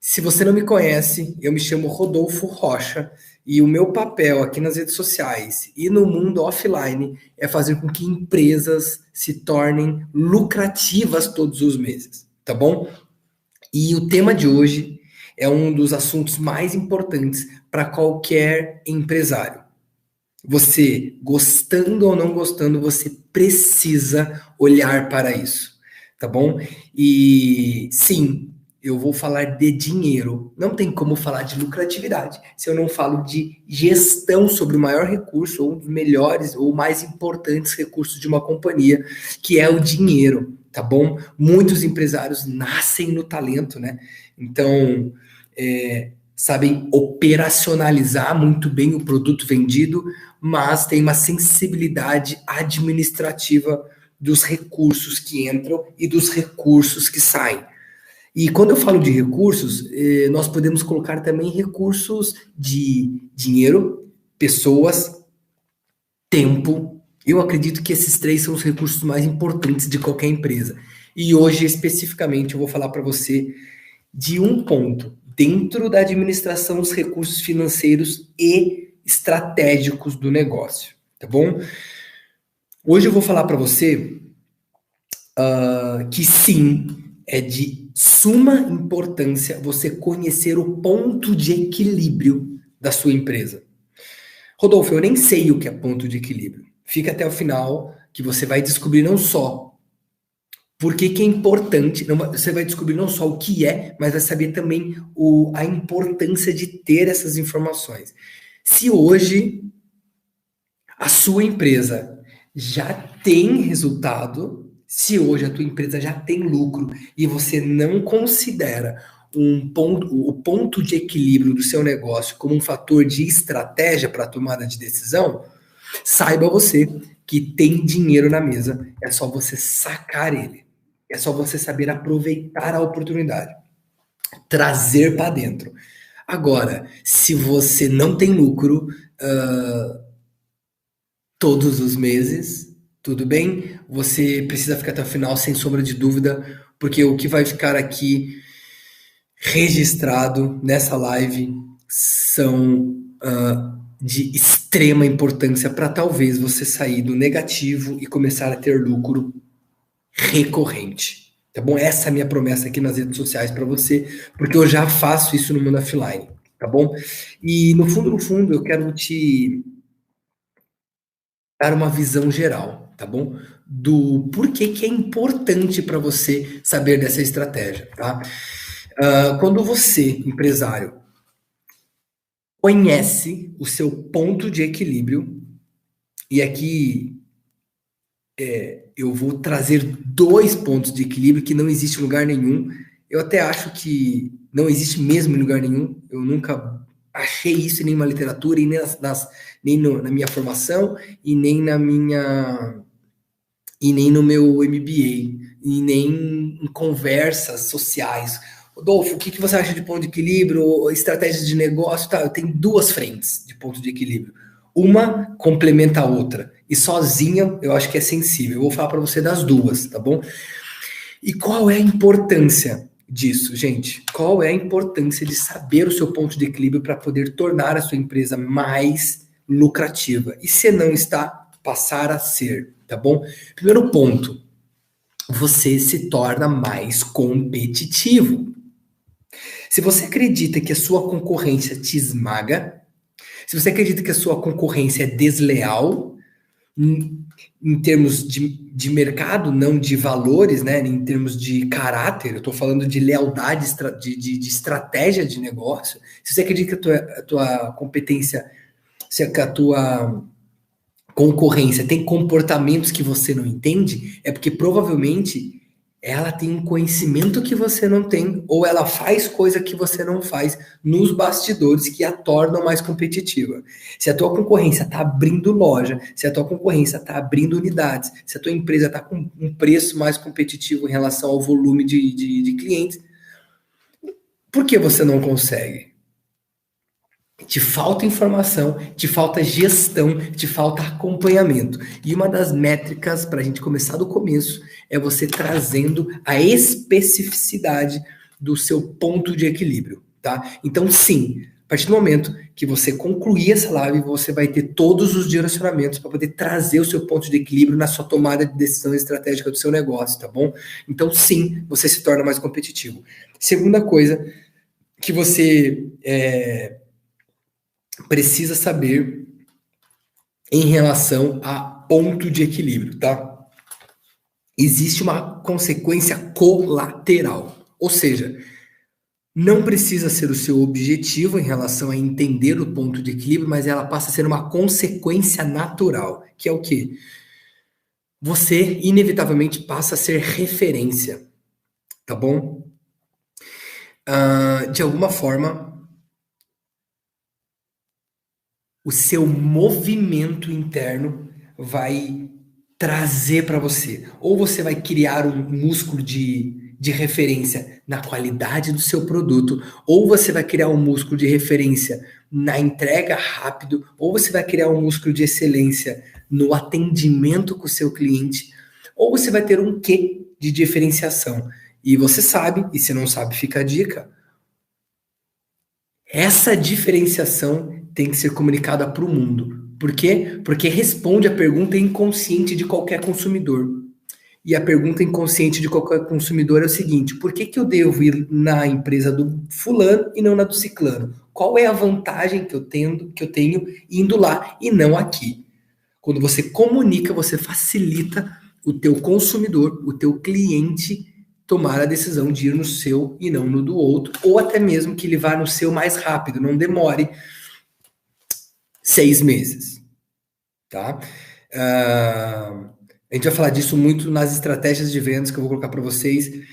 Se você não me conhece, eu me chamo Rodolfo Rocha e o meu papel aqui nas redes sociais e no mundo offline é fazer com que empresas se tornem lucrativas todos os meses, tá bom? E o tema de hoje é um dos assuntos mais importantes para qualquer empresário. Você, gostando ou não gostando, você precisa olhar para isso, tá bom? E sim, eu vou falar de dinheiro. Não tem como falar de lucratividade se eu não falo de gestão sobre o maior recurso, ou um dos melhores, ou mais importantes recursos de uma companhia, que é o dinheiro, tá bom? Muitos empresários nascem no talento, né? Então, sabem operacionalizar muito bem o produto vendido, mas tem uma sensibilidade administrativa dos recursos que entram e dos recursos que saem. E quando eu falo de recursos, nós podemos colocar também recursos de dinheiro, pessoas, tempo. Eu acredito que esses três são os recursos mais importantes de qualquer empresa. E hoje, especificamente, eu vou falar para você de um ponto dentro da administração dos recursos financeiros e estratégicos do negócio, tá bom? Hoje eu vou falar para você que sim, é de suma importância você conhecer o ponto de equilíbrio da sua empresa. Rodolfo, eu nem sei o que é ponto de equilíbrio. Fica até o final que você vai descobrir não só por que é importante, você vai descobrir não só o que é, mas vai saber também a importância de ter essas informações. Se hoje a sua empresa já tem resultado, se hoje a tua empresa já tem lucro e você não considera o ponto de equilíbrio do seu negócio como um fator de estratégia para a tomada de decisão, saiba você que tem dinheiro na mesa, é só você sacar ele. É só você saber aproveitar a oportunidade, trazer para dentro. Agora, se você não tem lucro todos os meses, tudo bem? Você precisa ficar até o final, sem sombra de dúvida, porque o que vai ficar aqui registrado nessa live são de extrema importância para talvez você sair do negativo e começar a ter lucro recorrente, tá bom? Essa é a minha promessa aqui nas redes sociais para você, porque eu já faço isso no mundo offline, tá bom? E no fundo, eu quero te dar uma visão geral, tá bom? Do porquê que é importante para você saber dessa estratégia, tá? Quando você, empresário, conhece o seu ponto de equilíbrio, e aqui eu vou trazer 2 pontos de equilíbrio que não existe em lugar nenhum. Eu até acho que não existe mesmo em lugar nenhum. Eu nunca achei isso em nenhuma literatura, e nem na minha formação, e nem no meu MBA, e nem em conversas sociais. Rodolfo, o que você acha de ponto de equilíbrio, estratégias de negócio? Tá, eu tenho 2 frentes de ponto de equilíbrio. Uma complementa a outra. E sozinha, eu acho que é sensível. Eu vou falar para você das 2, tá bom? E qual é a importância disso, gente? Qual é a importância de saber o seu ponto de equilíbrio para poder tornar a sua empresa mais lucrativa? E se não está, passar a ser, tá bom? Primeiro ponto, você se torna mais competitivo. Se você acredita que a sua concorrência te esmaga, se você acredita que a sua concorrência é desleal, em termos de mercado, não de valores, né? Em termos de caráter, eu estou falando de lealdade, de estratégia de negócio. Se você acredita que a tua competência, se a tua concorrência tem comportamentos que você não entende, é porque provavelmente ela tem um conhecimento que você não tem, ou ela faz coisa que você não faz nos bastidores que a tornam mais competitiva. Se a tua concorrência está abrindo loja, se a tua concorrência está abrindo unidades, se a tua empresa está com um preço mais competitivo em relação ao volume de clientes, por que você não consegue? Te falta informação, te falta gestão, te falta acompanhamento. E uma das métricas para a gente começar do começo é você trazendo a especificidade do seu ponto de equilíbrio, tá? Então, sim, a partir do momento que você concluir essa live, você vai ter todos os direcionamentos para poder trazer o seu ponto de equilíbrio na sua tomada de decisão estratégica do seu negócio, tá bom? Então, sim, você se torna mais competitivo. Segunda coisa que você precisa saber em relação a ponto de equilíbrio, tá? Existe uma consequência colateral, ou seja, não precisa ser o seu objetivo em relação a entender o ponto de equilíbrio, mas ela passa a ser uma consequência natural, que é o quê? Você, inevitavelmente, passa a ser referência, tá bom? De alguma forma, o seu movimento interno vai trazer para você. Ou você vai criar um músculo de referência na qualidade do seu produto, ou você vai criar um músculo de referência na entrega rápido, ou você vai criar um músculo de excelência no atendimento com o seu cliente, ou você vai ter um quê de diferenciação. E você sabe, e se não sabe, fica a dica. Essa diferenciação tem que ser comunicada para o mundo. Por quê? Porque responde a pergunta inconsciente de qualquer consumidor. E a pergunta inconsciente de qualquer consumidor é o seguinte: por que eu devo ir na empresa do fulano e não na do ciclano? Qual é a vantagem que eu tenho indo lá e não aqui? Quando você comunica, você facilita o teu consumidor, o teu cliente, tomar a decisão de ir no seu e não no do outro, ou até mesmo que ele vá no seu mais rápido, não demore 6 meses, tá? A gente vai falar disso muito nas estratégias de vendas que eu vou colocar para vocês.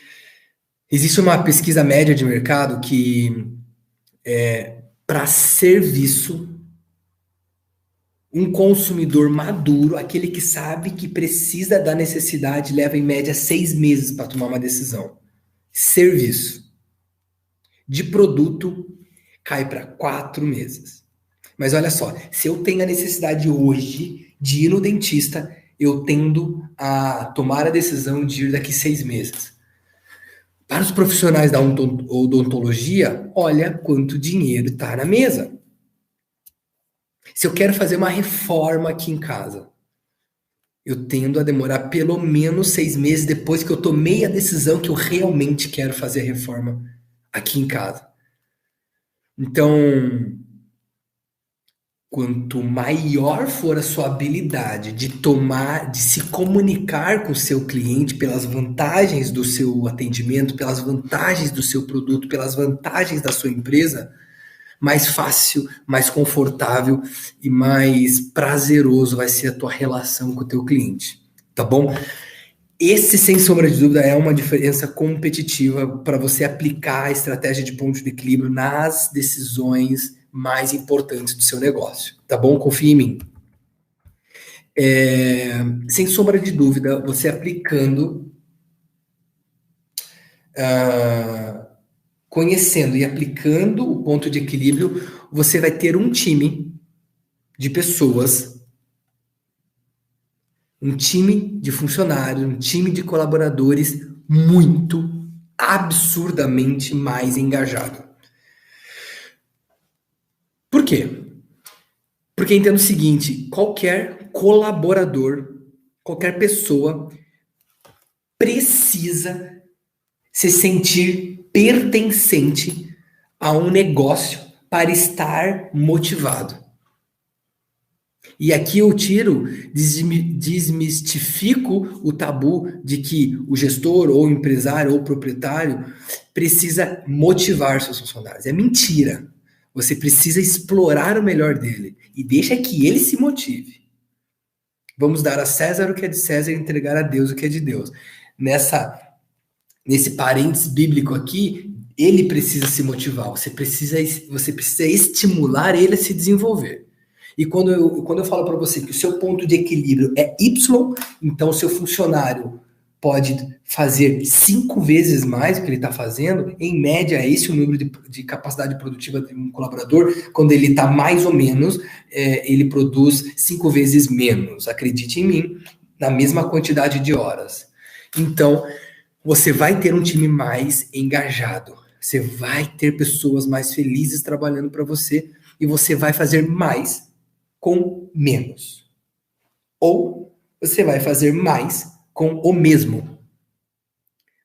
Existe uma pesquisa média de mercado que, para serviço, um consumidor maduro, aquele que sabe que precisa da necessidade, leva em média 6 meses para tomar uma decisão. Serviço. De produto, cai para 4 meses. Mas olha só, se eu tenho a necessidade hoje de ir no dentista, eu tendo a tomar a decisão de ir daqui 6 meses. Para os profissionais da odontologia, olha quanto dinheiro está na mesa. Se eu quero fazer uma reforma aqui em casa, eu tendo a demorar pelo menos 6 meses depois que eu tomei a decisão que eu realmente quero fazer a reforma aqui em casa. Então, quanto maior for a sua habilidade de se comunicar com o seu cliente pelas vantagens do seu atendimento, pelas vantagens do seu produto, pelas vantagens da sua empresa, mais fácil, mais confortável e mais prazeroso vai ser a tua relação com o teu cliente, tá bom? Esse, sem sombra de dúvida, é uma diferença competitiva para você aplicar a estratégia de ponto de equilíbrio nas decisões mais importantes do seu negócio, tá bom? Confia em mim. Sem sombra de dúvida, você aplicando, conhecendo e aplicando o ponto de equilíbrio, você vai ter um time de pessoas, um time de funcionários, um time de colaboradores muito, absurdamente mais engajado. Por quê? Porque entendo o seguinte: qualquer colaborador, qualquer pessoa precisa se sentir pertencente a um negócio para estar motivado. E aqui eu desmistifico o tabu de que o gestor, ou o empresário, ou o proprietário precisa motivar seus funcionários. É mentira. Você precisa explorar o melhor dele e deixa que ele se motive. Vamos dar a César o que é de César e entregar a Deus o que é de Deus. Nesse parênteses bíblico aqui, ele precisa se motivar. Você precisa estimular ele a se desenvolver. E quando eu falo para você que o seu ponto de equilíbrio é Y, então o seu funcionário pode fazer 5 vezes mais do que ele está fazendo, em média é esse o número de capacidade produtiva de um colaborador. Quando ele está mais ou menos, ele produz 5 vezes menos, acredite em mim, na mesma quantidade de horas. Então, você vai ter um time mais engajado. Você vai ter pessoas mais felizes trabalhando para você e você vai fazer mais com menos. Ou você vai fazer mais com o mesmo,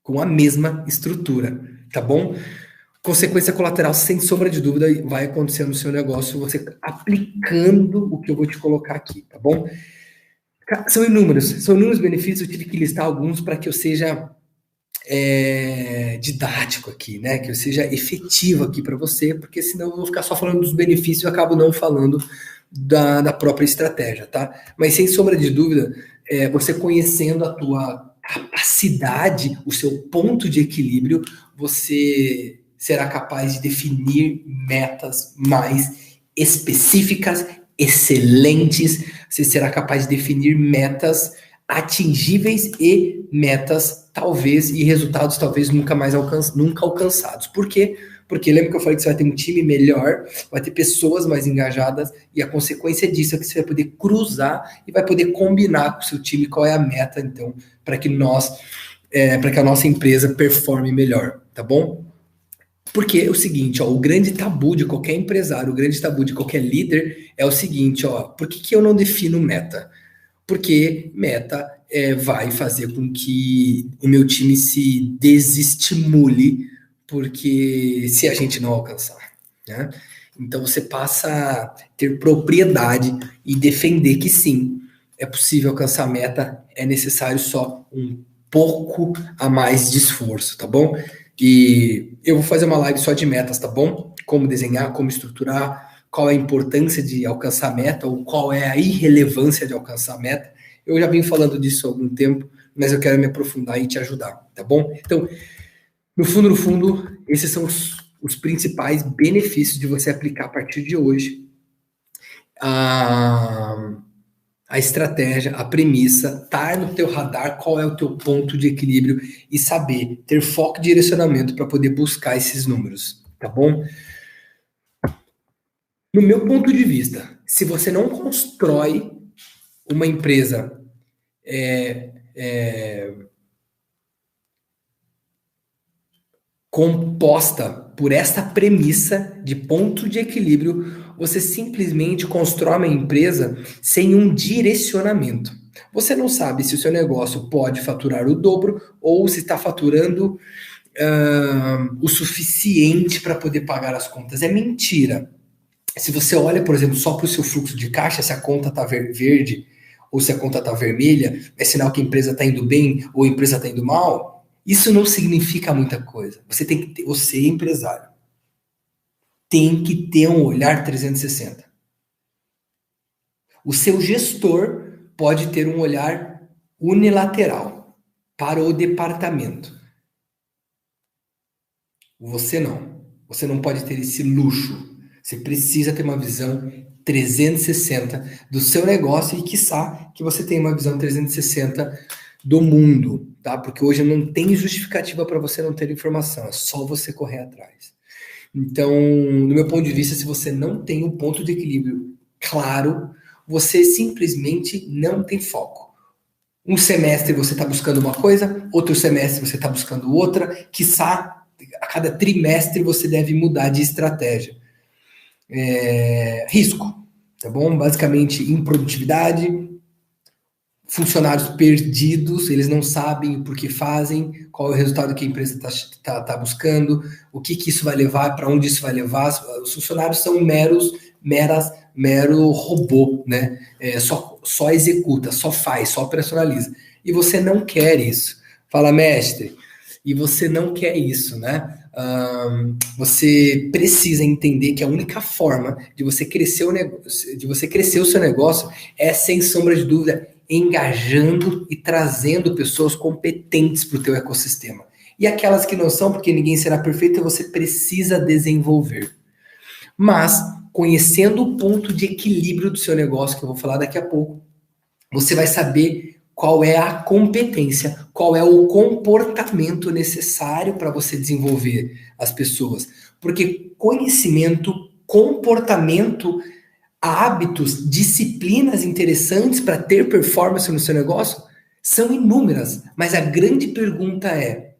com a mesma estrutura, tá bom? Consequência colateral, sem sombra de dúvida, vai acontecer no seu negócio, você aplicando o que eu vou te colocar aqui, tá bom? São inúmeros benefícios, eu tive que listar alguns para que eu seja didático aqui, né? Que eu seja efetivo aqui para você, porque senão eu vou ficar só falando dos benefícios e eu acabo não falando da própria estratégia, tá? Mas sem sombra de dúvida, você conhecendo a tua capacidade, o seu ponto de equilíbrio, você será capaz de definir metas mais específicas, excelentes, você será capaz de definir metas atingíveis e metas talvez e resultados talvez nunca alcançados. Por quê? Porque lembra que eu falei que você vai ter um time melhor, vai ter pessoas mais engajadas e a consequência disso é que você vai poder cruzar e vai poder combinar com o seu time qual é a meta, então, para que a nossa empresa performe melhor, tá bom? Porque é o seguinte, ó, o grande tabu de qualquer empresário, o grande tabu de qualquer líder é o seguinte, ó, por que eu não defino meta? Porque meta vai fazer com que o meu time se desestimule, porque se a gente não alcançar, né? Então você passa a ter propriedade e defender que sim, é possível alcançar a meta, é necessário só um pouco a mais de esforço, tá bom? E eu vou fazer uma live só de metas, tá bom? Como desenhar, como estruturar, qual é a importância de alcançar a meta ou qual é a irrelevância de alcançar a meta. Eu já vim falando disso há algum tempo, mas eu quero me aprofundar e te ajudar, tá bom? Então, no fundo, esses são os principais benefícios de você aplicar a partir de hoje a estratégia, a premissa, estar no teu radar, qual é o teu ponto de equilíbrio e saber ter foco e direcionamento para poder buscar esses números, tá bom? No meu ponto de vista, se você não constrói uma empresa composta por esta premissa de ponto de equilíbrio, você simplesmente constrói uma empresa sem um direcionamento. Você não sabe se o seu negócio pode faturar o dobro ou se está faturando o suficiente para poder pagar as contas. É mentira. Se você olha, por exemplo, só para o seu fluxo de caixa, se a conta está verde ou se a conta está vermelha, é sinal que a empresa está indo bem ou a empresa está indo mal. Isso não significa muita coisa. Você é empresário. Tem que ter um olhar 360. O seu gestor pode ter um olhar unilateral para o departamento. Você não. Você não pode ter esse luxo. Você precisa ter uma visão 360 do seu negócio e, quiçá, que você tenha uma visão 360 do mundo, tá? Porque hoje não tem justificativa para você não ter informação, é só você correr atrás. Então, no meu ponto de vista, se você não tem um ponto de equilíbrio claro, você simplesmente não tem foco. Um semestre você está buscando uma coisa, outro semestre você está buscando outra, quiçá a cada trimestre você deve mudar de estratégia. Risco, tá bom? Basicamente, improdutividade, funcionários perdidos, eles não sabem por que fazem, qual é o resultado que a empresa está buscando, o que isso vai levar, para onde isso vai levar. Os funcionários são mero robô, né? Só executa, só faz, só operacionaliza. E você não quer isso. Fala, mestre, e você não quer isso, né? Você precisa entender que a única forma de você crescer o seu negócio é, sem sombra de dúvida, engajando e trazendo pessoas competentes para o teu ecossistema. E aquelas que não são, porque ninguém será perfeito, você precisa desenvolver. Mas, conhecendo o ponto de equilíbrio do seu negócio, que eu vou falar daqui a pouco, você vai saber qual é a competência, qual é o comportamento necessário para você desenvolver as pessoas. Porque conhecimento, comportamento, hábitos, disciplinas interessantes para ter performance no seu negócio são inúmeras. Mas a grande pergunta é,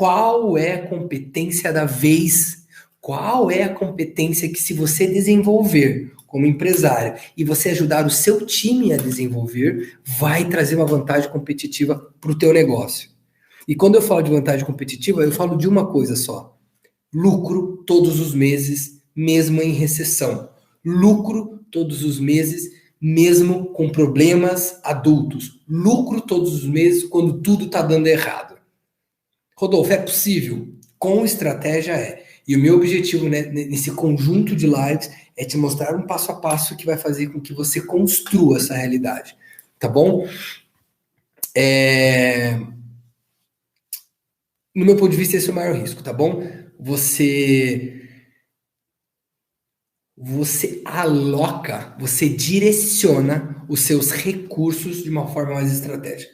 qual é a competência da vez? Qual é a competência que, se você desenvolver como empresário e você ajudar o seu time a desenvolver, vai trazer uma vantagem competitiva para o teu negócio? E quando eu falo de vantagem competitiva, eu falo de uma coisa só: lucro todos os meses, mesmo em recessão. Lucro todos os meses, mesmo com problemas adultos. Lucro todos os meses quando tudo está dando errado. Rodolfo, é possível? Com estratégia é. E o meu objetivo, né, nesse conjunto de lives é te mostrar um passo a passo que vai fazer com que você construa essa realidade. Tá bom? No meu ponto de vista, esse é o maior risco, tá bom? Você aloca, você direciona os seus recursos de uma forma mais estratégica.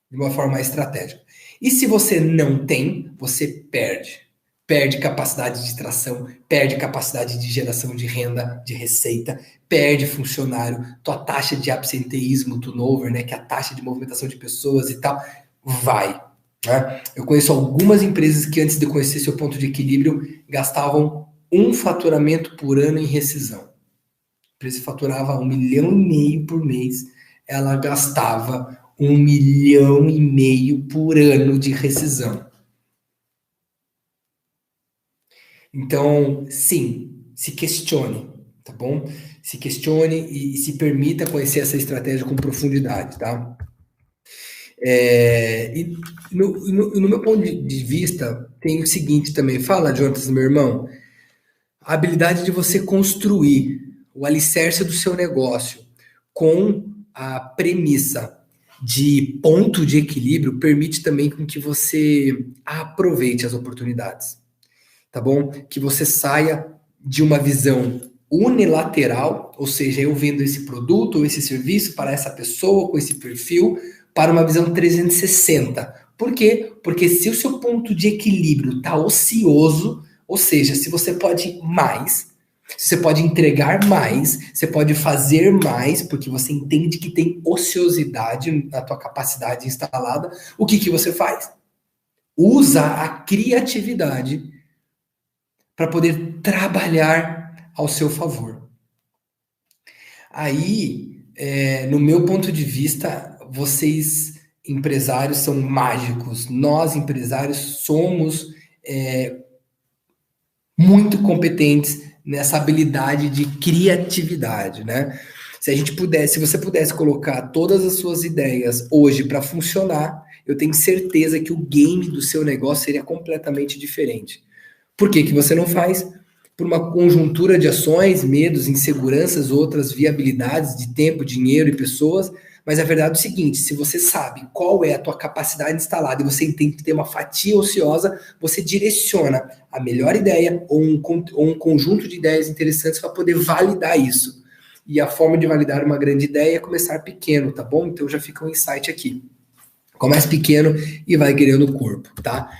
De uma forma mais estratégica. E se você não tem, você perde. Perde capacidade de tração, perde capacidade de geração de renda, de receita, perde funcionário, tua taxa de absenteísmo, turnover, né, que é a taxa de movimentação de pessoas e tal, vai. Né? Eu conheço algumas empresas que, antes de conhecer seu ponto de equilíbrio, gastavam um faturamento por ano em rescisão. A empresa faturava 1,5 milhão por mês, ela gastava 1,5 milhão por ano de rescisão. Então, sim, se questione, tá bom? Se questione e se permita conhecer essa estratégia com profundidade, tá? E no meu ponto de vista, tem o seguinte também. Fala, Jonas, meu irmão. A habilidade de você construir o alicerce do seu negócio com a premissa de ponto de equilíbrio permite também com que você aproveite as oportunidades, tá bom? Que você saia de uma visão unilateral, ou seja, eu vendo esse produto ou esse serviço para essa pessoa com esse perfil, para uma visão 360. Por quê? Porque se o seu ponto de equilíbrio está ocioso, ou seja, se você pode mais, se você pode entregar mais, você pode fazer mais, porque você entende que tem ociosidade na tua capacidade instalada, o que você faz? Usa a criatividade para poder trabalhar ao seu favor. Aí, no meu ponto de vista, vocês empresários são mágicos. Nós empresários somos muito competentes nessa habilidade de criatividade, né? Se você pudesse colocar todas as suas ideias hoje para funcionar, eu tenho certeza que o game do seu negócio seria completamente diferente. Por que que você não faz? Por uma conjuntura de ações, medos, inseguranças, outras viabilidades de tempo, dinheiro e pessoas. Mas a verdade é o seguinte: se você sabe qual é a tua capacidade instalada e você entende que tem uma fatia ociosa, você direciona a melhor ideia ou um conjunto de ideias interessantes para poder validar isso. E a forma de validar uma grande ideia é começar pequeno, tá bom? Então já fica um insight aqui. Comece pequeno e vai ganhando o corpo, tá?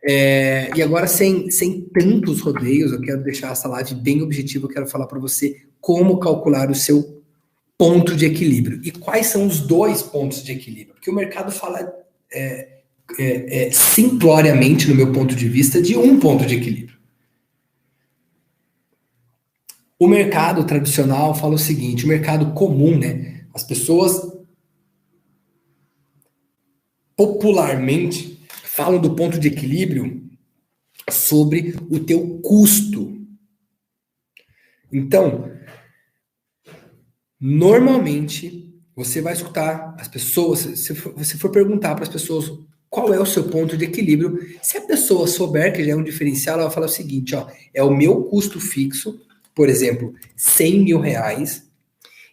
E agora, sem tantos rodeios, eu quero deixar essa live bem objetiva. Eu quero falar para você como calcular o seu ponto de equilíbrio. E quais são os dois pontos de equilíbrio? Porque o mercado fala simploriamente, no meu ponto de vista, de um ponto de equilíbrio. O mercado tradicional fala o seguinte: o mercado comum, né? As pessoas popularmente falam do ponto de equilíbrio sobre o teu custo. Então, normalmente, você vai escutar as pessoas, se você for perguntar para as pessoas qual é o seu ponto de equilíbrio, se a pessoa souber que já é um diferencial, ela vai falar o seguinte: ó, é o meu custo fixo, por exemplo, 100 mil reais,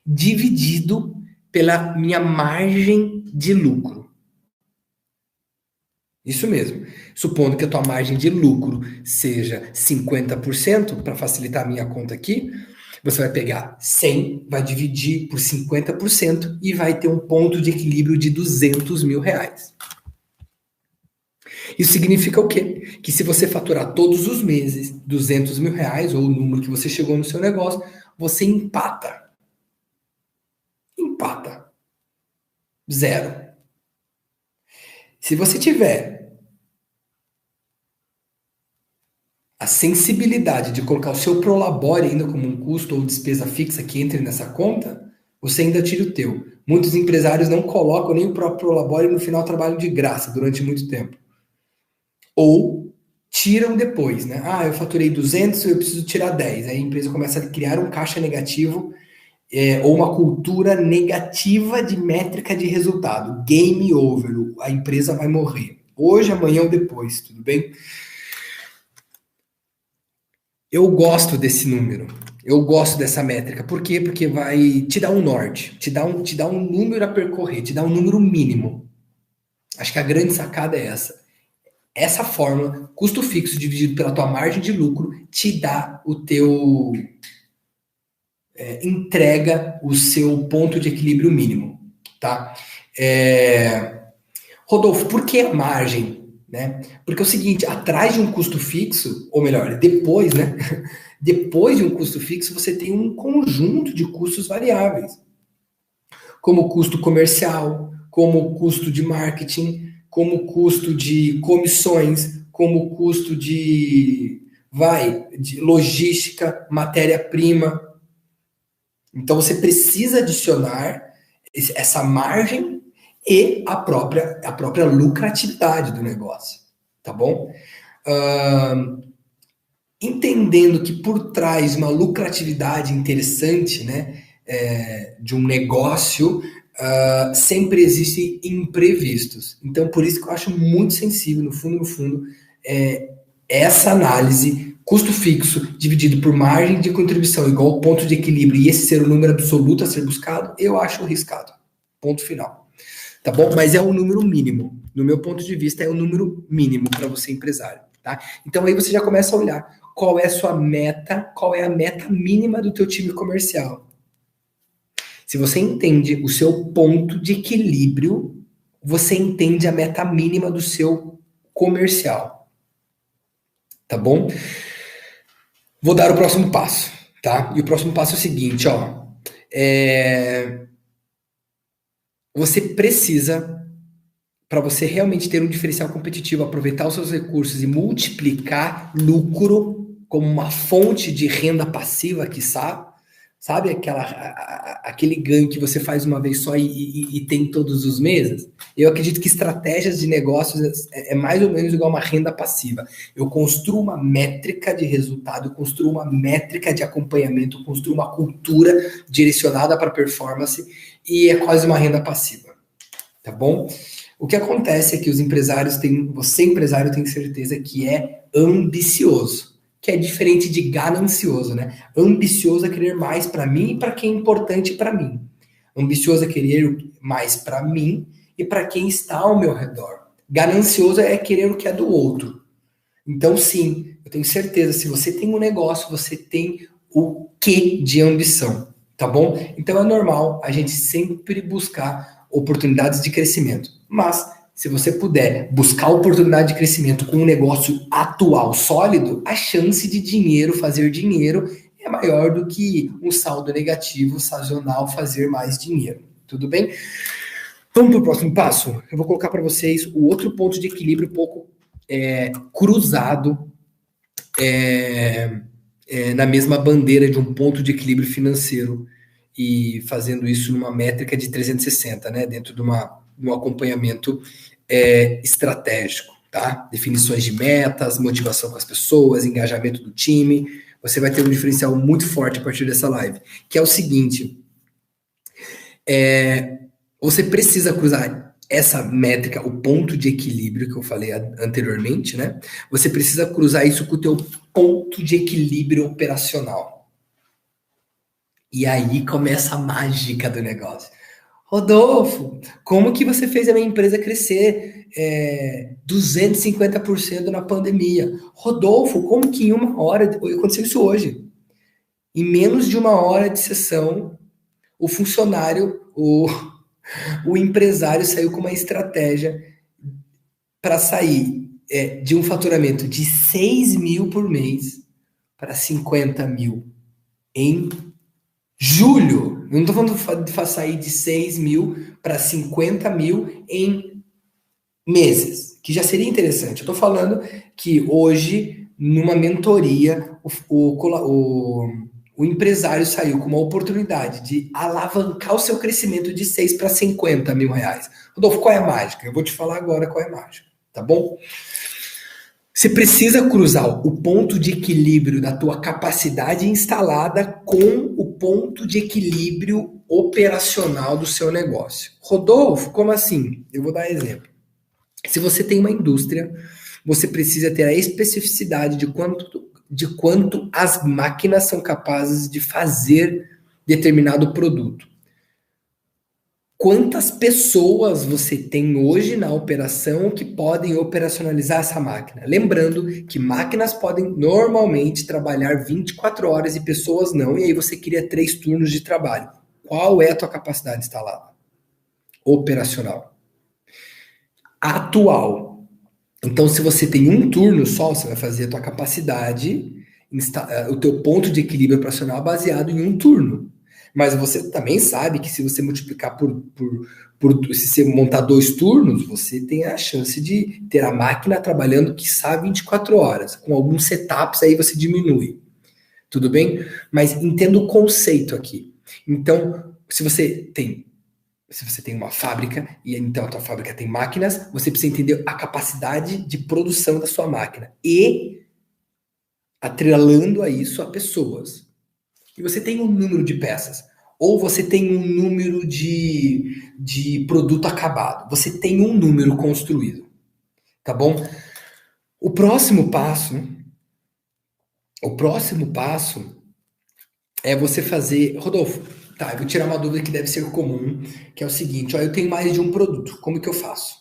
dividido pela minha margem de lucro. Isso mesmo. Supondo que a tua margem de lucro seja 50%, para facilitar a minha conta aqui, você vai pegar 100, vai dividir por 50% e vai ter um ponto de equilíbrio de 200 mil reais. Isso significa o quê? Que se você faturar todos os meses 200 mil reais, ou o número que você chegou no seu negócio, você empata. Empata. Zero. Se você tiver a sensibilidade de colocar o seu Prolabore ainda como um custo ou despesa fixa que entre nessa conta, você ainda tira o teu. Muitos empresários não colocam nem o próprio Prolabore e no final trabalham de graça durante muito tempo. Ou tiram depois, né? Ah, eu faturei 200, eu preciso tirar 10. Aí a empresa começa a criar um caixa negativo ou uma cultura negativa de métrica de resultado. Game over, a empresa vai morrer. Hoje, amanhã ou depois, tudo bem? Eu gosto desse número. Eu gosto dessa métrica. Por quê? Porque vai te dar um norte, te dá um número a percorrer, te dá um número mínimo. Acho que a grande sacada é essa. Essa fórmula, custo fixo dividido pela tua margem de lucro, te dá o teu entrega o seu ponto de equilíbrio mínimo, tá? Rodolfo, por que a margem? Né? Porque é o seguinte, atrás de um custo fixo, ou melhor, depois, né? Depois de um custo fixo, você tem um conjunto de custos variáveis, como custo comercial, como custo de marketing, como custo de comissões, como custo de logística, matéria-prima. Então você precisa adicionar essa margem e a própria lucratividade do negócio, tá bom? Entendendo que por trás de uma lucratividade interessante, né, de um negócio, sempre existem imprevistos. Então, por isso que eu acho muito sensível, no fundo, essa análise, custo fixo dividido por margem de contribuição igual ao ponto de equilíbrio e esse ser o número absoluto a ser buscado, eu acho arriscado. Ponto final. Tá bom? Mas é um número mínimo. No meu ponto de vista, é um número mínimo para você empresário. Tá? Então aí você já começa a olhar qual é a sua meta, qual é a meta mínima do teu time comercial. Se você entende o seu ponto de equilíbrio, você entende a meta mínima do seu comercial. Tá bom? Vou dar o próximo passo, tá? E o próximo passo é o seguinte, ó. Você precisa, para você realmente ter um diferencial competitivo, aproveitar os seus recursos e multiplicar lucro como uma fonte de renda passiva, sabe aquele ganho que você faz uma vez só e tem todos os meses? Eu acredito que estratégias de negócios é mais ou menos igual a uma renda passiva. Eu construo uma métrica de resultado, eu construo uma métrica de acompanhamento, eu construo uma cultura direcionada para performance e é quase uma renda passiva, tá bom? O que acontece é que os empresários você empresário tem certeza que é ambicioso, que é diferente de ganancioso, né? Ambicioso é querer mais para mim e para quem é importante para mim. Ambicioso é querer mais para mim e para quem está ao meu redor. Ganancioso é querer o que é do outro. Então, sim, eu tenho certeza, se você tem um negócio, você tem o quê de ambição, tá bom? Então é normal a gente sempre buscar oportunidades de crescimento. Mas, se você puder buscar oportunidade de crescimento com um negócio atual sólido, a chance de fazer dinheiro, é maior do que um saldo negativo sazonal fazer mais dinheiro. Tudo bem? Vamos para o próximo passo? Eu vou colocar para vocês o outro ponto de equilíbrio um pouco cruzado na mesma bandeira de um ponto de equilíbrio financeiro e fazendo isso numa métrica de 360, né? Dentro de um acompanhamento estratégico, tá? Definições de metas, motivação com as pessoas, engajamento do time. Você vai ter um diferencial muito forte a partir dessa live, que é o seguinte: você precisa cruzar essa métrica, o ponto de equilíbrio que eu falei anteriormente, né? Você precisa cruzar isso com o teu ponto de equilíbrio operacional. E aí começa a mágica do negócio. Rodolfo, como que você fez a minha empresa crescer 250% na pandemia? Rodolfo, como que em uma hora, aconteceu isso hoje, em menos de uma hora de sessão, o funcionário, o empresário saiu com uma estratégia para sair de um faturamento de 6 mil por mês para 50 mil em julho. Eu não estou falando de sair de 6 mil para 50 mil em meses, que já seria interessante. Eu estou falando que hoje numa mentoria, o empresário saiu com uma oportunidade de alavancar o seu crescimento de 6 para 50 mil reais. Rodolfo, qual é a mágica? Eu vou te falar agora qual é a mágica, tá bom? Você precisa cruzar o ponto de equilíbrio da tua capacidade instalada com o ponto de equilíbrio operacional do seu negócio. Rodolfo, como assim? Eu vou dar exemplo. Se você tem uma indústria, você precisa ter a especificidade de quanto as máquinas são capazes de fazer determinado produto. Quantas pessoas você tem hoje na operação que podem operacionalizar essa máquina? Lembrando que máquinas podem normalmente trabalhar 24 horas e pessoas não, e aí você cria 3 turnos de trabalho. Qual é a tua capacidade instalada? Operacional. Atual. Então, se você tem um turno só, você vai fazer a tua capacidade, o teu ponto de equilíbrio operacional baseado em um turno. Mas você também sabe que se você multiplicar se você montar 2 turnos, você tem a chance de ter a máquina trabalhando, quiçá, 24 horas. Com alguns setups aí você diminui. Tudo bem? Mas entenda o conceito aqui. Então, se você tem uma fábrica, e então a tua fábrica tem máquinas, você precisa entender a capacidade de produção da sua máquina. E atrelando a isso a pessoas. E você tem um número de peças, ou você tem um número de produto acabado, você tem um número construído, tá bom? O próximo passo é você fazer, Rodolfo, tá, eu vou tirar uma dúvida que deve ser comum, que é o seguinte, ó, eu tenho mais de um produto, como que eu faço?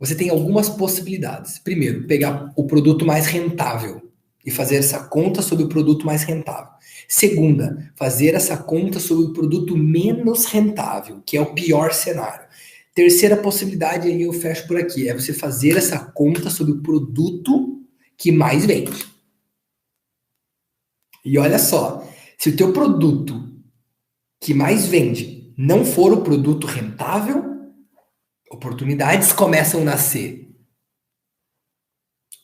Você tem algumas possibilidades. Primeiro, pegar o produto mais rentável e fazer essa conta sobre o produto mais rentável. Segunda, fazer essa conta sobre o produto menos rentável, que é o pior cenário. Terceira possibilidade, aí eu fecho por aqui, é você fazer essa conta sobre o produto que mais vende. E olha só, se o teu produto que mais vende não for o produto rentável, oportunidades começam a nascer.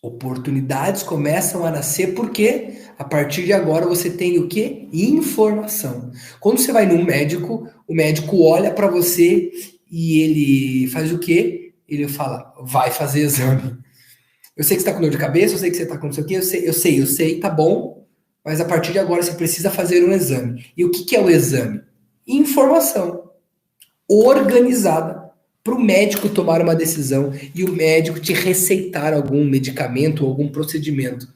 Oportunidades começam a nascer porque a partir de agora você tem o quê? Informação. Quando você vai num médico, o médico olha para você e ele faz o quê? Ele fala, vai fazer exame. Eu sei que você está com dor de cabeça, eu sei que você está com não sei o quê, eu sei, tá bom, mas a partir de agora você precisa fazer um exame. E o que é o exame? Informação organizada para o médico tomar uma decisão e o médico te receitar algum medicamento ou algum procedimento.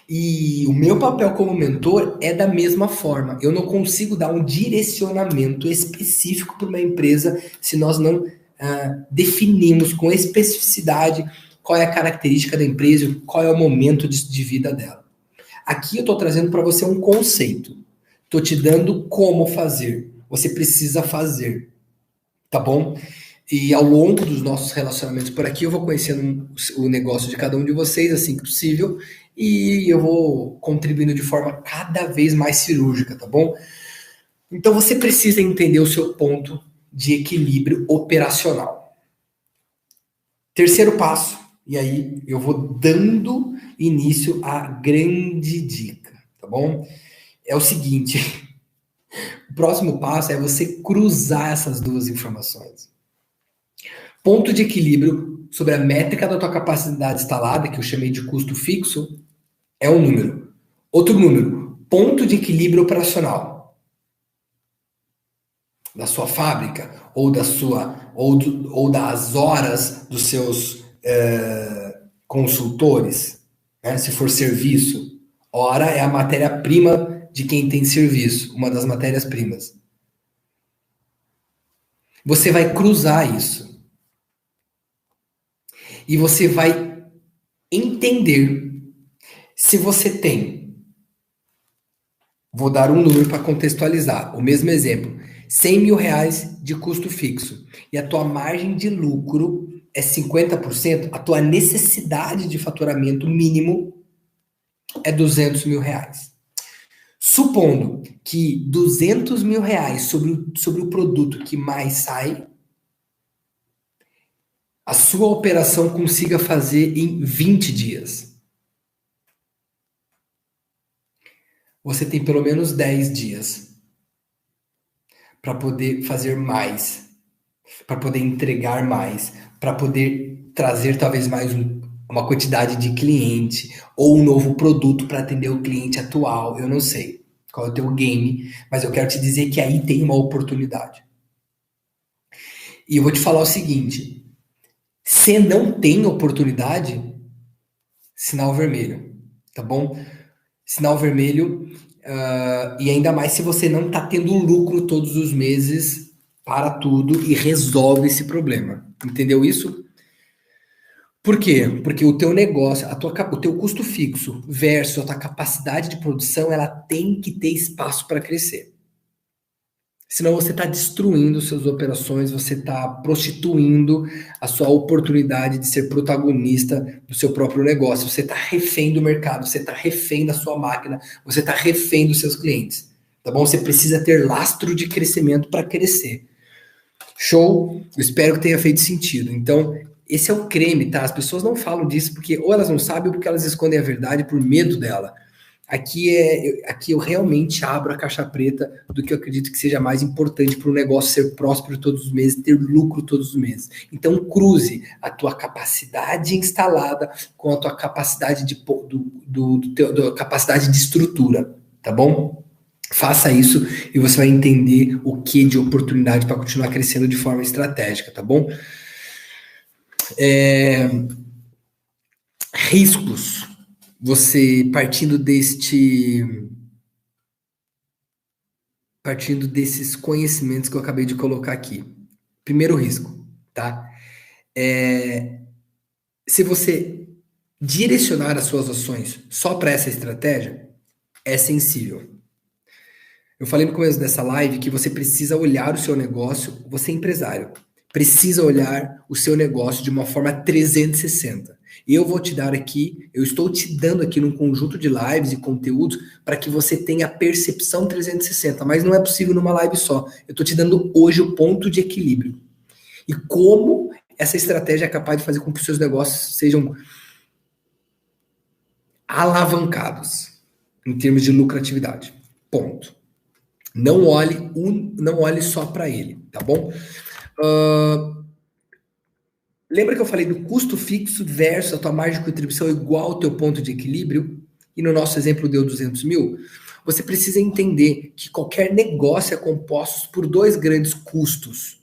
E o meu papel como mentor é da mesma forma. Eu não consigo dar um direcionamento específico para uma empresa se nós não definimos com especificidade qual é a característica da empresa, qual é o momento de vida dela. Aqui eu estou trazendo para você um conceito. Estou te dando como fazer. Você precisa fazer. Tá bom? E ao longo dos nossos relacionamentos por aqui, eu vou conhecendo o negócio de cada um de vocês, assim que possível, e eu vou contribuindo de forma cada vez mais cirúrgica, tá bom? Então você precisa entender o seu ponto de equilíbrio operacional. Terceiro passo, e aí eu vou dando início à grande dica, tá bom? É o seguinte, o próximo passo é você cruzar essas duas informações. Ponto de equilíbrio sobre a métrica da tua capacidade instalada, que eu chamei de custo fixo, é um número. Outro número, ponto de equilíbrio operacional da sua fábrica ou ou das horas dos seus consultores, né? Se for serviço, hora é a matéria-prima de quem tem serviço, uma das matérias-primas. Você vai cruzar isso. E você vai entender se você tem, vou dar um número para contextualizar, o mesmo exemplo, 100 mil reais de custo fixo e a tua margem de lucro é 50%, a tua necessidade de faturamento mínimo é 200 mil reais. Supondo que 200 mil reais sobre o produto que mais sai, a sua operação consiga fazer em 20 dias. Você tem pelo menos 10 dias para poder fazer mais, para poder entregar mais, para poder trazer talvez mais uma quantidade de cliente ou um novo produto para atender o cliente atual. Eu não sei qual é o teu game, mas eu quero te dizer que aí tem uma oportunidade. E eu vou te falar o seguinte: se não tem oportunidade, sinal vermelho, tá bom? Sinal vermelho, e ainda mais se você não está tendo lucro todos os meses para tudo e resolve esse problema. Entendeu isso? Por quê? Porque o teu negócio, o teu custo fixo versus a tua capacidade de produção, ela tem que ter espaço para crescer. Senão você está destruindo suas operações, você está prostituindo a sua oportunidade de ser protagonista do seu próprio negócio. Você está refém do mercado, você está refém da sua máquina, você está refém dos seus clientes. Tá bom? Você precisa ter lastro de crescimento para crescer. Show? Eu espero que tenha feito sentido. Então, esse é o creme, tá? As pessoas não falam disso porque ou elas não sabem ou porque elas escondem a verdade por medo dela. Aqui eu realmente abro a caixa preta do que eu acredito que seja mais importante para o negócio ser próspero todos os meses, ter lucro todos os meses. Então, cruze a tua capacidade instalada com a tua capacidade capacidade de estrutura, tá bom? Faça isso e você vai entender o que de oportunidade para continuar crescendo de forma estratégica, tá bom? Riscos. Você partindo desses conhecimentos que eu acabei de colocar aqui. Primeiro risco, tá? Se você direcionar as suas ações só para essa estratégia, é sensível. Eu falei no começo dessa live que você precisa olhar o seu negócio, você é empresário, precisa olhar o seu negócio de uma forma 360. Eu vou te dar aqui, eu estou te dando aqui num conjunto de lives e conteúdos para que você tenha percepção 360, mas não é possível numa live só. Eu estou te dando hoje o ponto de equilíbrio. E como essa estratégia é capaz de fazer com que os seus negócios sejam alavancados em termos de lucratividade. Ponto. Não olhe só para ele, tá bom? Lembra que eu falei do custo fixo versus a tua margem de contribuição igual ao teu ponto de equilíbrio? E no nosso exemplo deu 200 mil? Você precisa entender que qualquer negócio é composto por dois grandes custos.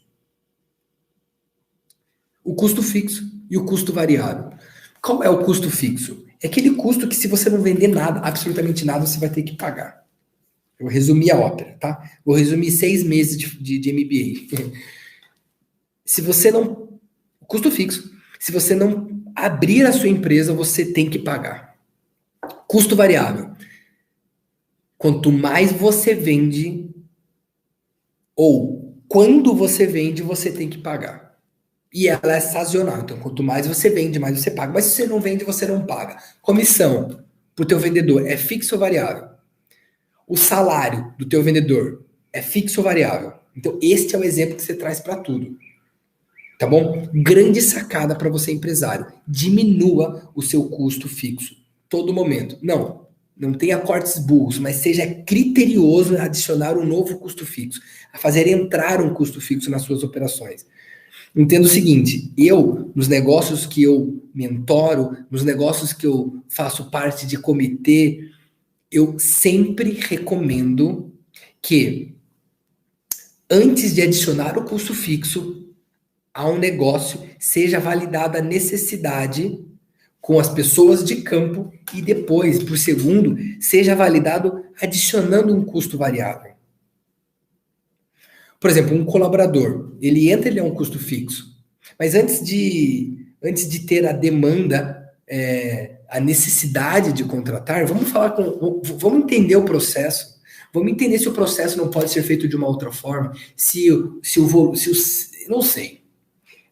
O custo fixo e o custo variável. Qual é o custo fixo? É aquele custo que se você não vender nada, absolutamente nada, você vai ter que pagar. Eu resumi a ópera, tá? Vou resumir 6 meses de MBA. Se você não... Custo fixo. Se você não abrir a sua empresa, você tem que pagar. Custo variável. Quanto mais você vende, ou quando você vende, você tem que pagar. E ela é sazonal. Então, quanto mais você vende, mais você paga. Mas se você não vende, você não paga. Comissão para o teu vendedor é fixo ou variável? O salário do teu vendedor é fixo ou variável? Então, este é o exemplo que você traz para tudo. Tá bom? Grande sacada para você, empresário. Diminua o seu custo fixo. Todo momento. Não tenha cortes burros, mas seja criterioso em adicionar um novo custo fixo. A fazer entrar um custo fixo nas suas operações. Entenda o seguinte, nos negócios que eu mentoro, nos negócios que eu faço parte de comitê, eu sempre recomendo que, antes de adicionar o custo fixo a um negócio, seja validada a necessidade com as pessoas de campo e depois, por segundo, seja validado adicionando um custo variável. Por exemplo, um colaborador, ele é um custo fixo, mas antes de ter a demanda, a necessidade de contratar, vamos entender o processo. Vamos entender se o processo não pode ser feito de uma outra forma, não sei.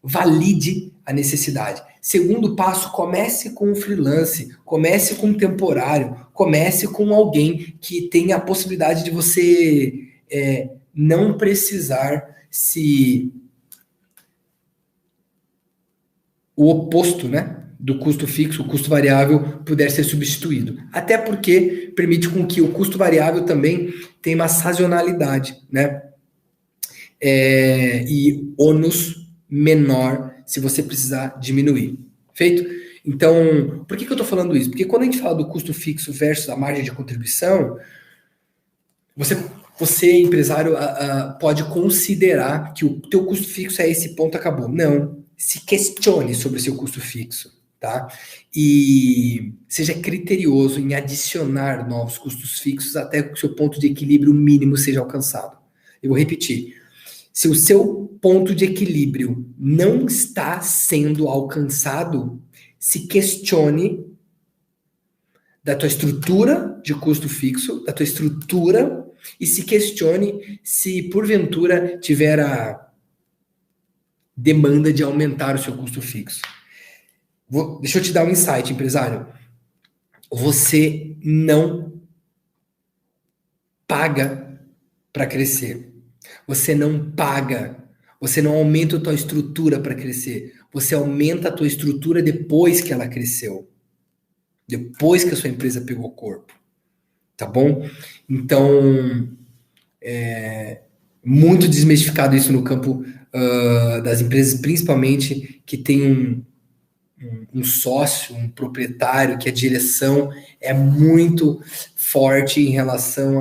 Valide a necessidade. Segundo passo, comece com um freelance, comece com um temporário, comece com alguém que tenha a possibilidade de você não precisar se o oposto, né, do custo fixo, o custo variável puder ser substituído. Até porque permite com que o custo variável também tenha uma sazonalidade, né? E ônus menor se você precisar diminuir. Feito? Então, por que eu estou falando isso? Porque quando a gente fala do custo fixo versus a margem de contribuição, você empresário, pode considerar que o teu custo fixo é esse ponto, acabou. Não. Se questione sobre o seu custo fixo, tá? E seja criterioso em adicionar novos custos fixos até que o seu ponto de equilíbrio mínimo seja alcançado. Eu vou repetir. Se o seu ponto de equilíbrio não está sendo alcançado, se questione da tua estrutura de custo fixo, da tua estrutura, e se questione se porventura tiver a demanda de aumentar o seu custo fixo. Deixa eu te dar um insight, empresário. Você não paga para crescer. Você não paga. Você não aumenta a tua estrutura para crescer. Você aumenta a tua estrutura depois que ela cresceu. Depois que a sua empresa pegou corpo. Tá bom? Então, muito desmistificado isso no campo das empresas, principalmente que tem um sócio, um proprietário, que a direção é muito forte em relação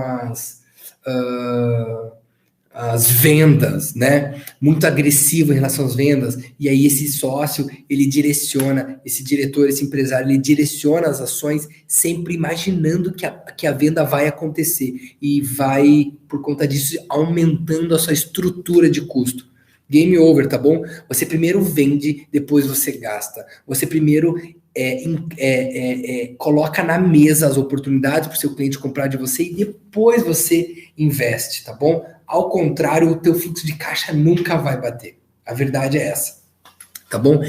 às vendas, né? Muito agressivo em relação às vendas. E aí esse sócio, ele direciona, esse diretor, esse empresário, ele direciona as ações sempre imaginando que a venda vai acontecer. E vai, por conta disso, aumentando a sua estrutura de custo. Game over, tá bom? Você primeiro vende, depois você gasta. Você primeiro coloca na mesa as oportunidades para o seu cliente comprar de você e depois você investe, tá bom? Ao contrário, o teu fluxo de caixa nunca vai bater. A verdade é essa, tá bom?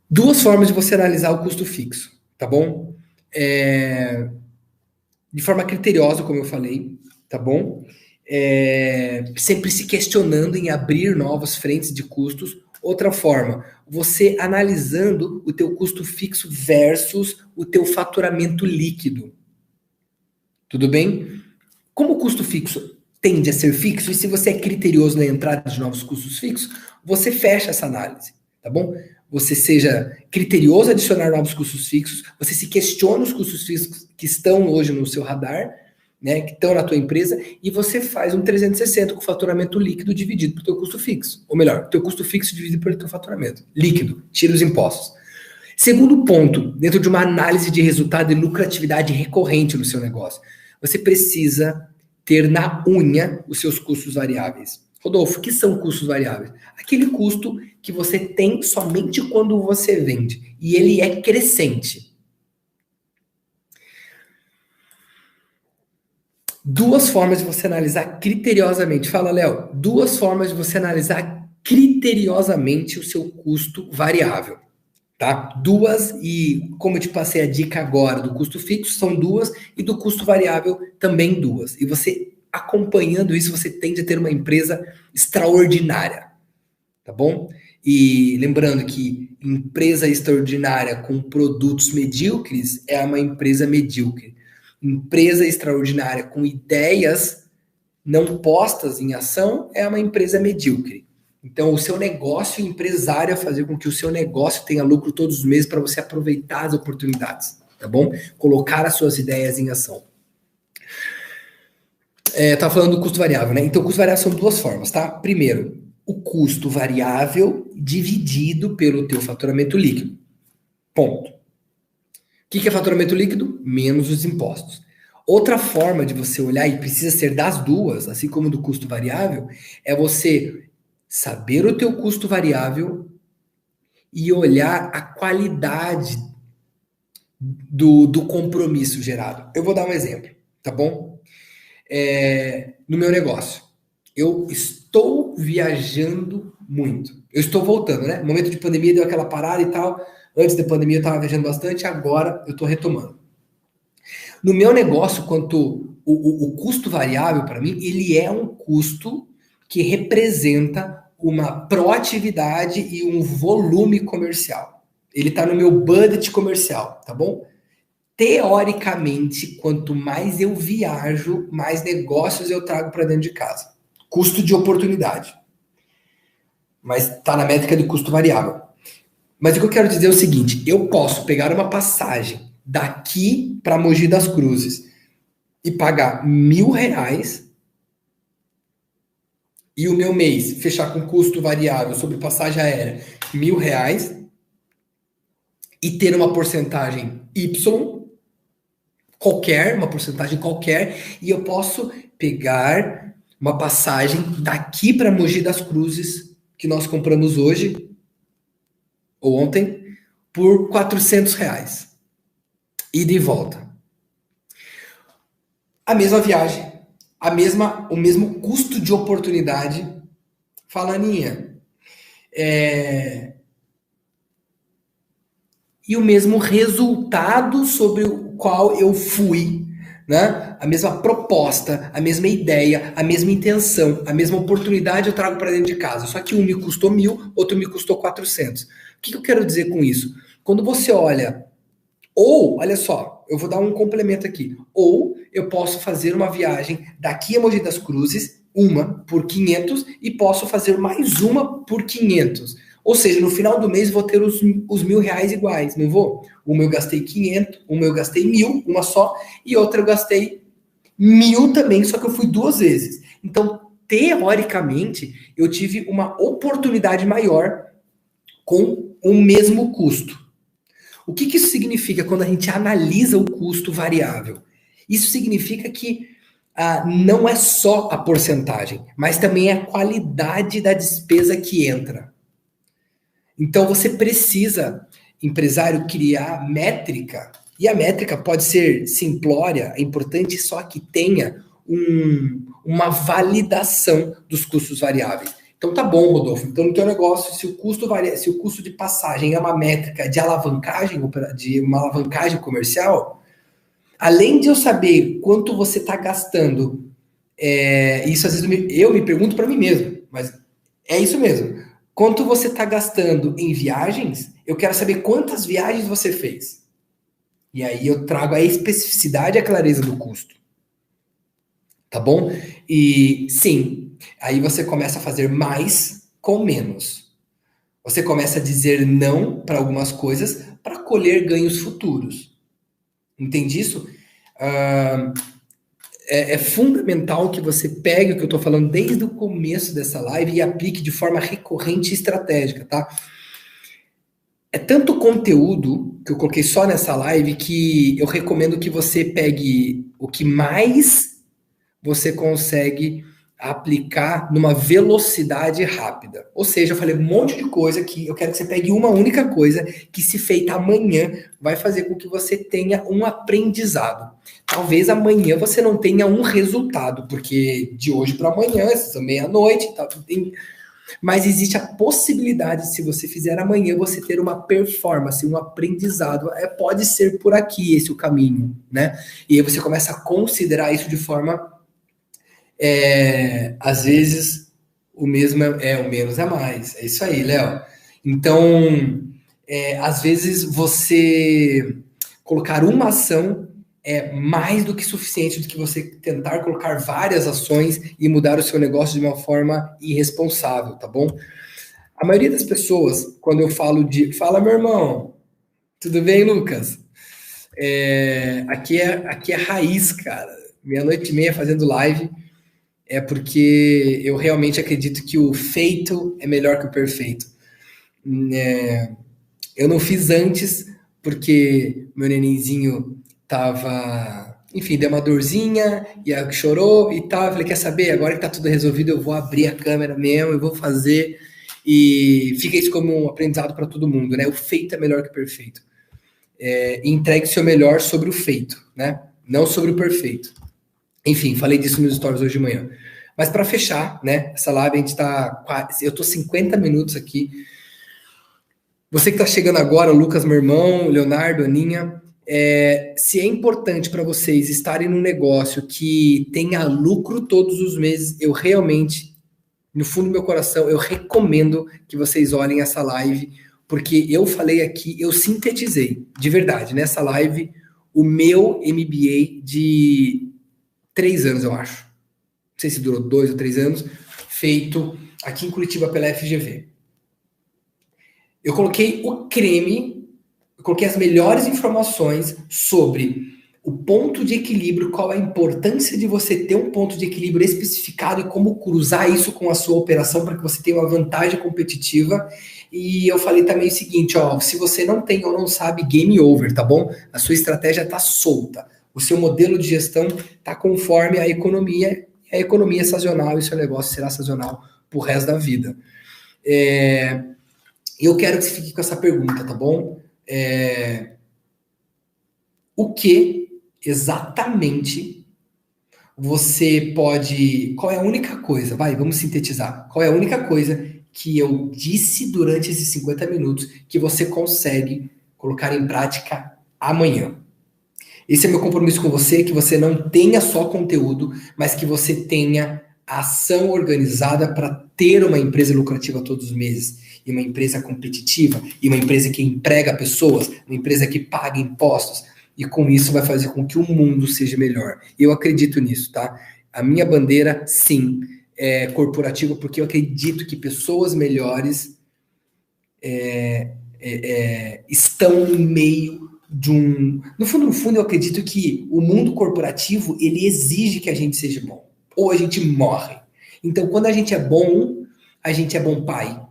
Duas formas de você analisar o custo fixo, tá bom? De forma criteriosa, como eu falei, tá bom? Sempre se questionando em abrir novas frentes de custos. Outra forma, você analisando o teu custo fixo versus o teu faturamento líquido. Tudo bem? Como o custo fixo tende a ser fixo, e se você é criterioso na entrada de novos custos fixos, você fecha essa análise, tá bom? Você seja criterioso a adicionar novos custos fixos, você se questiona os custos fixos que estão hoje no seu radar, né, que estão na tua empresa, e você faz um 360 com o faturamento líquido dividido pelo teu custo fixo. Ou melhor, teu custo fixo dividido pelo teu faturamento. Líquido, tira os impostos. Segundo ponto, dentro de uma análise de resultado e lucratividade recorrente no seu negócio, você precisa ter na unha os seus custos variáveis. Rodolfo, o que são custos variáveis? Aquele custo que você tem somente quando você vende. E ele é crescente. Duas formas de você analisar criteriosamente. Fala, Léo. Duas formas de você analisar criteriosamente o seu custo variável. Tá? Duas, e como eu te passei a dica agora do custo fixo, são duas, e do custo variável também duas. E você, acompanhando isso, você tende a ter uma empresa extraordinária. Tá bom? E lembrando que empresa extraordinária com produtos medíocres é uma empresa medíocre. Empresa extraordinária com ideias não postas em ação é uma empresa medíocre. Então, o seu negócio empresário é fazer com que o seu negócio tenha lucro todos os meses para você aproveitar as oportunidades, tá bom? Colocar as suas ideias em ação. Tava falando do custo variável, né? Então, o custo variável são duas formas, tá? Primeiro, o custo variável dividido pelo teu faturamento líquido. Ponto. O que é faturamento líquido? Menos os impostos. Outra forma de você olhar, e precisa ser das duas, assim como do custo variável, é você saber o teu custo variável e olhar a qualidade do compromisso gerado. Eu vou dar um exemplo, tá bom? No meu negócio, eu estou viajando muito. Eu estou voltando, né? No momento de pandemia deu aquela parada e tal. Antes da pandemia eu estava viajando bastante, agora eu estou retomando. No meu negócio, quanto o custo variável, para mim, ele é um custo que representa uma proatividade e um volume comercial. Ele está no meu budget comercial, tá bom? Teoricamente, quanto mais eu viajo, mais negócios eu trago para dentro de casa. Custo de oportunidade. Mas está na métrica de custo variável. Mas o que eu quero dizer é o seguinte, eu posso pegar uma passagem daqui para Mogi das Cruzes e pagar R$1.000 e o meu mês fechar com custo variável sobre passagem aérea R$1.000 e ter uma porcentagem Y, uma porcentagem qualquer, e eu posso pegar uma passagem daqui para Mogi das Cruzes, que nós compramos hoje, ou ontem, por R$400. Ida e volta. A mesma viagem, o mesmo custo de oportunidade. Fala, Aninha. E o mesmo resultado sobre o qual eu fui, né? A mesma proposta, a mesma ideia, a mesma intenção, a mesma oportunidade eu trago para dentro de casa. Só que um me custou 1.000, outro me custou 400. O que eu quero dizer com isso? Quando você olha, olha só, eu vou dar um complemento aqui. Ou eu posso fazer uma viagem daqui a Mogi das Cruzes, uma por 500, e posso fazer mais uma por 500. Ou seja, no final do mês vou ter os R$1.000 iguais, não vou? Uma eu gastei 500, uma eu gastei 1.000, uma só, e outra eu gastei 1.000 também, só que eu fui 2 vezes. Então, teoricamente, eu tive uma oportunidade maior com o mesmo custo. O que isso significa quando a gente analisa o custo variável? Isso significa que não é só a porcentagem, mas também a qualidade da despesa que entra. Então você precisa, empresário, criar métrica, e a métrica pode ser simplória, é importante só que tenha uma validação dos custos variáveis. Então tá bom, Rodolfo. Então no teu negócio, se o custo de passagem é uma métrica de uma alavancagem comercial, além de eu saber quanto você está gastando, isso às vezes eu me pergunto para mim mesmo, mas é isso mesmo. Quanto você está gastando em viagens, eu quero saber quantas viagens você fez. E aí eu trago a especificidade e a clareza do custo. Tá bom? E sim, aí você começa a fazer mais com menos. Você começa a dizer não para algumas coisas para colher ganhos futuros. Entende isso? É fundamental que você pegue o que eu estou falando desde o começo dessa live e aplique de forma recorrente e estratégica, tá? É tanto conteúdo que eu coloquei só nessa live que eu recomendo que você pegue o que mais você consegue aplicar numa velocidade rápida. Ou seja, eu falei um monte de coisa que eu quero que você pegue uma única coisa que, se feita amanhã, vai fazer com que você tenha um aprendizado. Talvez amanhã você não tenha um resultado, porque de hoje para amanhã, meia-noite, tá, mas existe a possibilidade, se você fizer amanhã, você ter uma performance, um aprendizado. Pode ser por aqui esse o caminho, né? E aí você começa a considerar isso de forma... às vezes o mesmo o menos é mais. É isso aí, Léo. Então, às vezes você colocar uma ação é mais do que suficiente do que você tentar colocar várias ações e mudar o seu negócio de uma forma irresponsável, tá bom? A maioria das pessoas, quando eu falo fala, meu irmão, tudo bem, Lucas? Aqui é raiz, cara. 00:30 fazendo live. É porque eu realmente acredito que o feito é melhor que o perfeito. Eu não fiz antes, porque meu nenenzinho tava... Enfim, deu uma dorzinha, e aí chorou e tal. Eu falei, quer saber? Agora que tá tudo resolvido, eu vou abrir a câmera mesmo, eu vou fazer. E fica isso como um aprendizado para todo mundo, né? O feito é melhor que o perfeito. Entregue o seu melhor sobre o feito, né? Não sobre o perfeito. Enfim, falei disso nos stories hoje de manhã. Mas para fechar, né, essa live, eu tô 50 minutos aqui. Você que tá chegando agora, Lucas, meu irmão, Leonardo, Aninha, se é importante para vocês estarem num negócio que tenha lucro todos os meses, eu realmente no fundo do meu coração, eu recomendo que vocês olhem essa live, porque eu falei aqui, eu sintetizei, de verdade, nessa live, o meu MBA de 3 anos, eu acho. Não sei se durou 2 ou 3 anos, feito aqui em Curitiba pela FGV. Eu coloquei o creme, eu coloquei as melhores informações sobre o ponto de equilíbrio, qual a importância de você ter um ponto de equilíbrio especificado e como cruzar isso com a sua operação para que você tenha uma vantagem competitiva. E eu falei também o seguinte, ó, se você não tem ou não sabe, game over, tá bom? A sua estratégia está solta. O seu modelo de gestão está conforme a economia é sazonal e seu negócio será sazonal pro resto da vida. Eu quero que você fique com essa pergunta, tá bom? O que exatamente você pode... Qual é a única coisa? Vamos sintetizar. Qual é a única coisa que eu disse durante esses 50 minutos que você consegue colocar em prática amanhã? Esse é meu compromisso com você, que você não tenha só conteúdo, mas que você tenha ação organizada para ter uma empresa lucrativa todos os meses, e uma empresa competitiva, e uma empresa que emprega pessoas, uma empresa que paga impostos, e com isso vai fazer com que o mundo seja melhor. Eu acredito nisso, tá? A minha bandeira, sim, é corporativa, porque eu acredito que pessoas melhores estão no meio de um... No fundo, eu acredito que o mundo corporativo, ele exige que a gente seja bom. Ou a gente morre. Então, quando a gente é bom pai,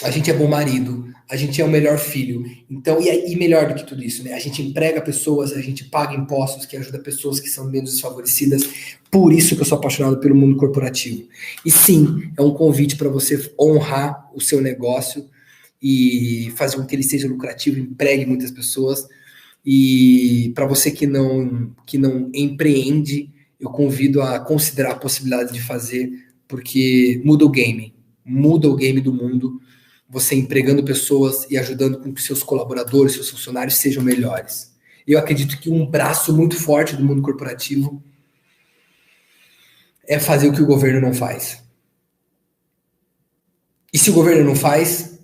a gente é bom marido, a gente é o melhor filho. Então, e melhor do que tudo isso, né? A gente emprega pessoas, a gente paga impostos, que ajuda pessoas que são menos desfavorecidas. Por isso que eu sou apaixonado pelo mundo corporativo. E sim, é um convite para você honrar o seu negócio e fazer com que ele seja lucrativo, empregue muitas pessoas. E para você que não empreende, eu convido a considerar a possibilidade de fazer, porque muda o game do mundo, você empregando pessoas e ajudando com que seus colaboradores, seus funcionários sejam melhores. Eu acredito que um braço muito forte do mundo corporativo é fazer o que o governo não faz. E se o governo não faz,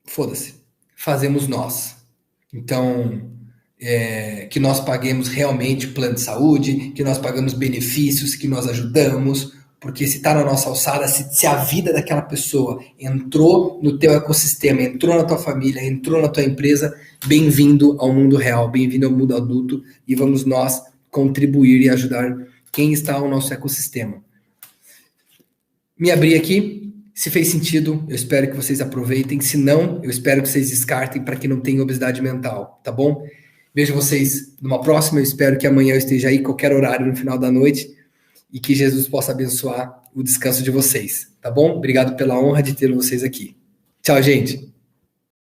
foda-se, fazemos nós. Então, que nós paguemos realmente plano de saúde, que nós pagamos benefícios, que nós ajudamos, porque se está na nossa alçada, se a vida daquela pessoa entrou no teu ecossistema, entrou na tua família, entrou na tua empresa, bem-vindo ao mundo real, bem-vindo ao mundo adulto, e vamos nós contribuir e ajudar quem está ao nosso ecossistema. Me abri aqui, se fez sentido, eu espero que vocês aproveitem, se não, eu espero que vocês descartem para que não tenha obesidade mental, tá bom? Vejo vocês numa próxima, eu espero que amanhã eu esteja aí, qualquer horário no final da noite, e que Jesus possa abençoar o descanso de vocês, tá bom? Obrigado pela honra de ter vocês aqui. Tchau, gente!